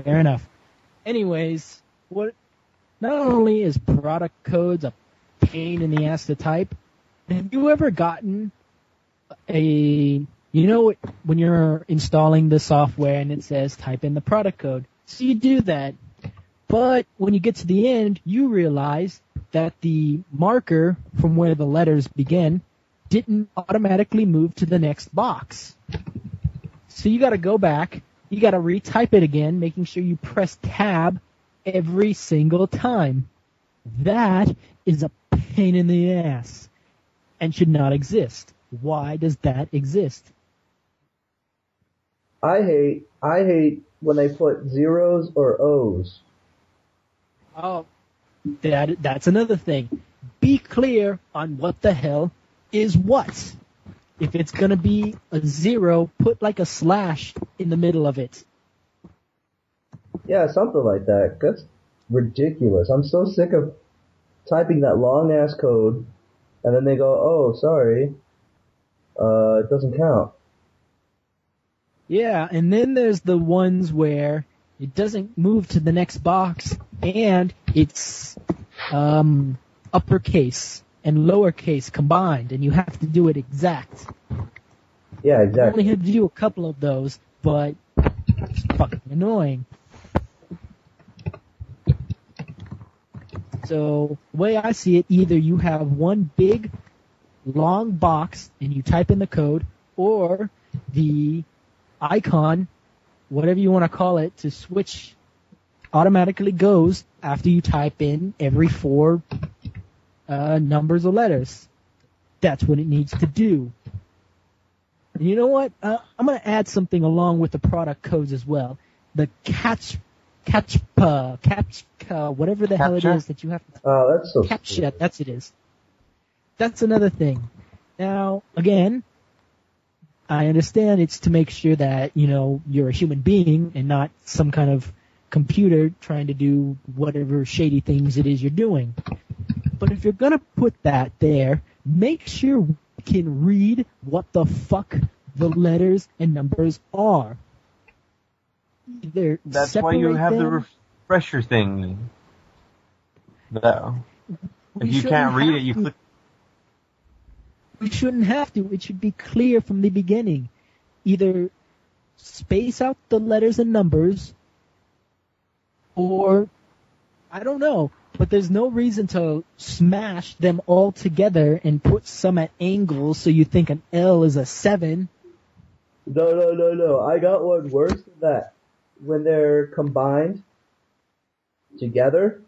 Fair enough. Anyways, not only is product codes a pain in the ass to type, have you ever gotten when you're installing the software and it says type in the product code? So you do that, but when you get to the end, you realize that the marker from where the letters begin didn't automatically move to the next box. So you gotta go back, you gotta retype it again, making sure you press tab every single time. That is a pain in the ass and should not exist. Why does that exist? I hate when they put zeros or O's. Oh, that's another thing. Be clear on what the hell is what. If it's going to be a zero, put like a slash in the middle of it. Yeah, something like that. That's ridiculous. I'm so sick of typing that long-ass code, and then they go, oh, sorry, it doesn't count. Yeah, and then there's the ones where it doesn't move to the next box, and it's uppercase and lowercase combined, and you have to do it exact. Yeah, exactly. I only had to do a couple of those, but it's fucking annoying. So, the way I see it, either you have one big, long box, and you type in the code, or the icon, whatever you want to call it, to switch automatically goes after you type in every 4 numbers or letters. That's what it needs to do. And you know what? I'm going to add something along with the product codes as well. The captcha, whatever the hell it is that you have to... Oh, that's so CAPTCHA, stupid. that's it is. That's another thing. Now, again, I understand it's to make sure that, you're a human being and not some kind of computer trying to do whatever shady things it is you're doing. But if you're going to put that there, make sure we can read what the fuck the letters and numbers are. Either that's why you have the refresher thing. Though. If you can't read it, you click. We shouldn't have to. It should be clear from the beginning. Either space out the letters and numbers, or, I don't know, but there's no reason to smash them all together and put some at angles so you think an L is a 7. No. I got one worse than that. When they're combined together,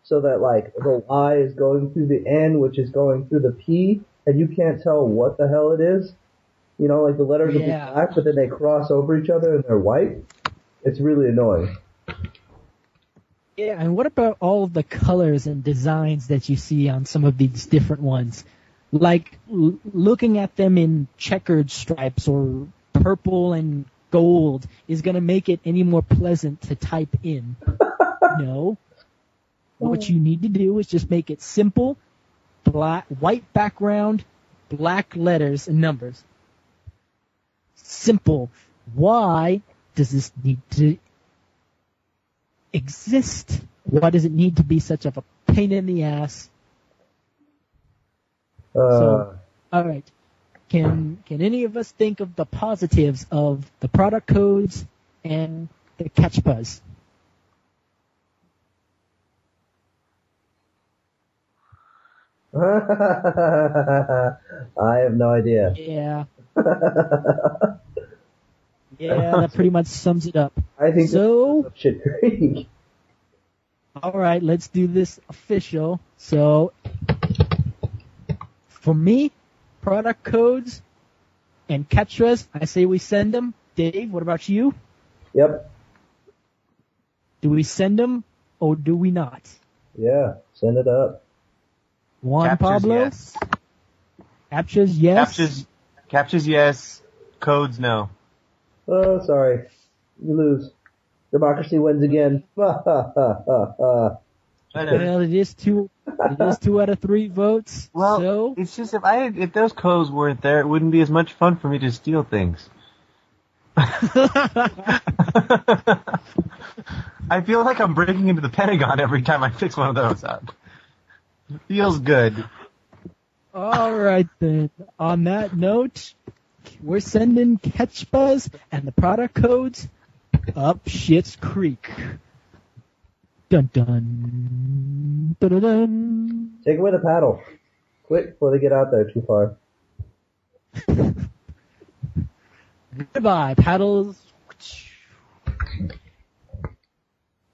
so that, like, the Y is going through the N, which is going through the P, and you can't tell what the hell it is. Like the letters will be black, but then they cross over each other and they're white. It's really annoying. Yeah, and what about all of the colors and designs that you see on some of these different ones? Like, looking at them in checkered stripes or purple and gold is going to make it any more pleasant to type in. No. What you need to do is just make it simple, white background, black letters and numbers. Simple. Why does this need to exist? Why does it need to be such of a pain in the ass? So, alright. Can any of us think of the positives of the product codes and the CAPTCHAs? I have no idea. Yeah. Yeah, that pretty much sums it up. I think so. Shit Creek. All right, let's do this official. So, for me, product codes and CAPTCHAs, I say we send them. Dave, what about you? Yep. Do we send them or do we not? Yeah, send it up. Juan CAPTCHAs, Pablo? yes. CAPTCHAs, yes. CAPTCHAs, yes. Codes, no. Oh, sorry. You lose. Democracy wins again. Well, it is 2 out of 3 votes. Well, so it's just if those codes weren't there, it wouldn't be as much fun for me to steal things. I feel like I'm breaking into the Pentagon every time I fix one of those up. It feels good. All right, then. On that note, we're sending Catch Buzz and the product codes up Schitt's Creek. Dun dun. Dun dun dun. Take away the paddle. Quick, before they get out there too far. Goodbye, paddles.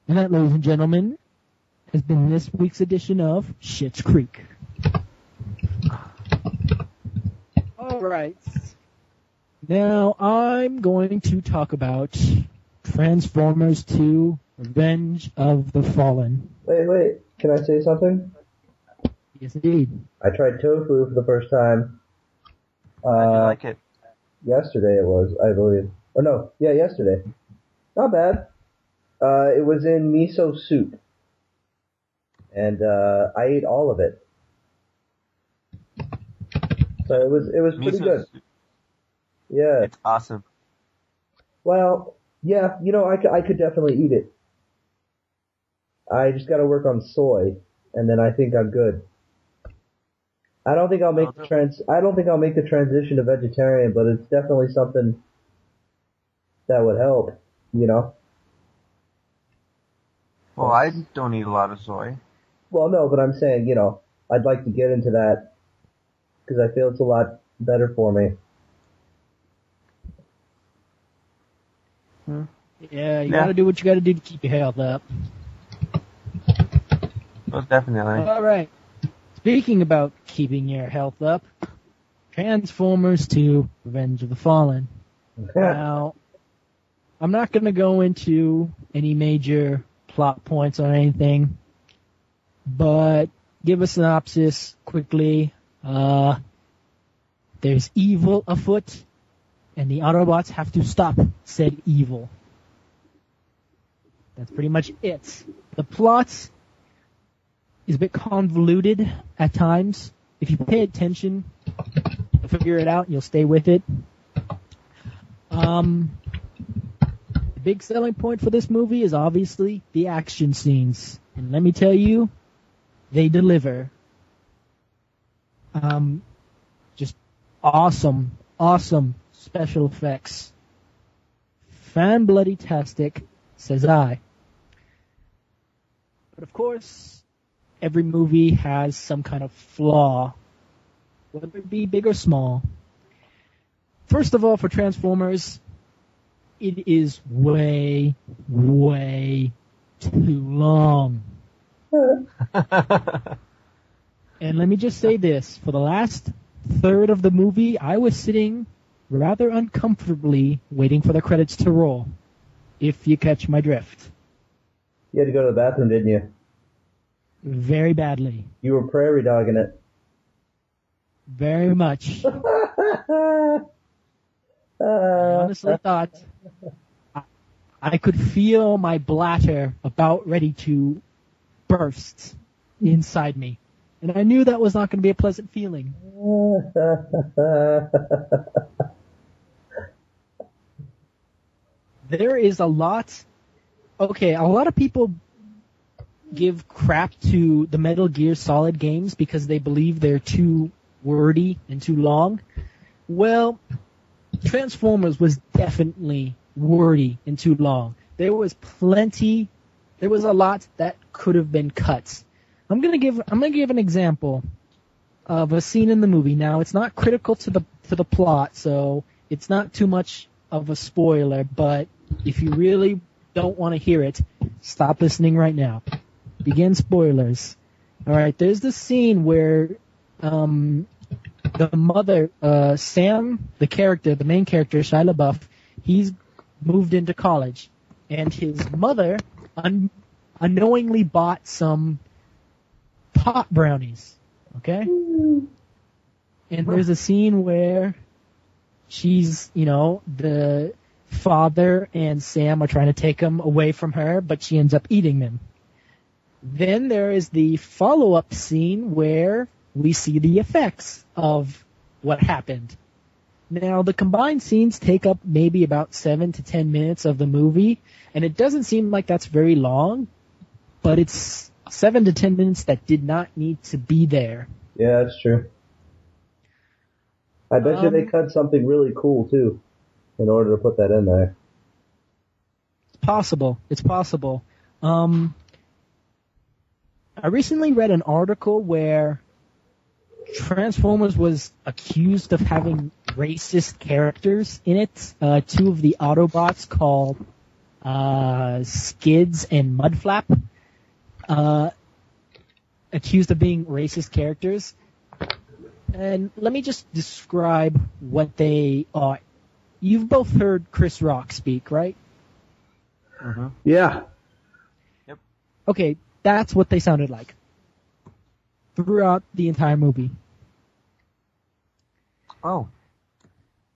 And that, ladies and gentlemen, has been this week's edition of Schitt's Creek. All right. Now I'm going to talk about Transformers 2: Revenge of the Fallen. Wait. Can I say something? Yes, indeed. I tried tofu for the first time. I like it. Yesterday it was, I believe. Or no, yeah, yesterday. Not bad. It was in miso soup. And I ate all of it. So it was pretty good. Soup. Yeah. It's awesome. Well, yeah, I could definitely eat it. I just gotta work on soy, and then I think I'm good. I don't think I'll make the transition to vegetarian, but it's definitely something that would help, Well, I don't eat a lot of soy. Well, no, but I'm saying, I'd like to get into that because I feel it's a lot better for me. Yeah, you gotta do what you gotta do to keep your health up. Most definitely. All right. Speaking about keeping your health up, Transformers 2: Revenge of the Fallen. Now, I'm not going to go into any major plot points or anything, but give a synopsis quickly. There's evil afoot, and the Autobots have to stop said evil. That's pretty much it. The plot is a bit convoluted at times. If you pay attention, you'll figure it out and you'll stay with it. The big selling point for this movie is obviously the action scenes. And let me tell you, they deliver. Just awesome special effects. Fan-bloody-tastic, says I. But of course, every movie has some kind of flaw, whether it be big or small. First of all, for Transformers, it is way too long. And let me just say this, for the last third of the movie, I was sitting rather uncomfortably waiting for the credits to roll, if you catch my drift. You had to go to the bathroom, didn't you? Very badly. You were prairie dogging it. Very much. I honestly thought I could feel my bladder about ready to burst inside me. And I knew that was not going to be a pleasant feeling. There is a lot of people give crap to the Metal Gear Solid games because they believe they're too wordy and too long. Well, Transformers was definitely wordy and too long. There was a lot that could have been cut. I'm gonna give an example of a scene in the movie. Now, it's not critical to the plot, so it's not too much of a spoiler, but if you really don't want to hear it, stop listening right now. Begin spoilers. Alright, there's the scene where the mother, Sam, the main character, Shia LaBeouf, he's moved into college, and his mother unknowingly bought some pot brownies, okay? And there's a scene where she's, the father and Sam are trying to take them away from her, but she ends up eating them. Then there is the follow-up scene where we see the effects of what happened. Now, the combined scenes take up maybe about 7 to 10 minutes of the movie, and it doesn't seem like that's very long, but it's 7 to 10 minutes that did not need to be there. Yeah, that's true. I bet you they cut something really cool, too, in order to put that in there. It's possible. I recently read an article where Transformers was accused of having racist characters in it. Two of the Autobots called Skids and Mudflap, accused of being racist characters. And let me just describe what they are. You've both heard Chris Rock speak, right? Mm-hmm. Yeah. Yep. Okay, that's what they sounded like throughout the entire movie. Oh.